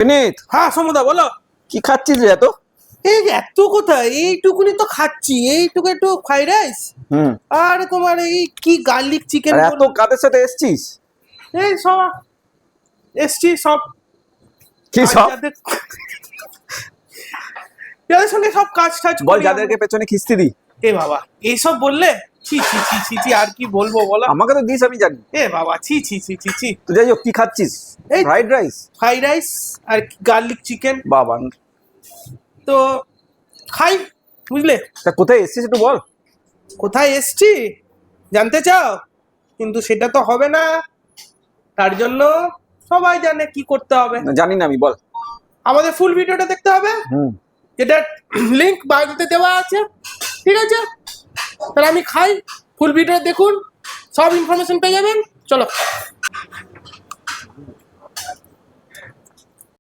বিনীত, হ্যাঁ সমুদা বলো। কি খাচ্ছিস রে এত? এই যে এত কোথায়, এইটুকুনি তো খাচ্ছি, এইটুকু একটু ফ্রাইড রাইস আর তোমার এই কি গার্লিক চিকেন। আর এত কাদের সাথে এসছিস? এই সব এসছি সব। কি আর সব? যাদের সঙ্গে সব কাজ টাজ বল, করি যাদেরকে আমরা। পেছনে খিস্তি দি। এ বাবা এইসব বললে ছি ছি ছি ছি ছি, আর কি বলবো বলো। আমাকে তো দিস, আমি জানি। এ বাবা ছি ছি ছি ছি ছি। তো যাই হোক, কি খাচ্ছিস? এই ফ্রাইড রাইস? ফ্রাইড রাইস আর গার্লিক চিকেন। বাবা, তো খাই, বুঝলে। তা কোথায় এসছিস একটু বল। কোথায় এসছি জানতে চাও? কিন্তু সেটা তো হবে না, তার জন্য সবাই জানে কি করতে হবে। না, জানি না আমি, বল। আমাদের ফুল ভিডিওটা দেখতে হবে, যেটা লিংক বায়োতে দেওয়া আছে, ঠিক আছে? তাহলে আমি খাই, ফুল ভিডিও দেখুন, সব ইনফরমেশন পেয়ে যাবেন। চলো।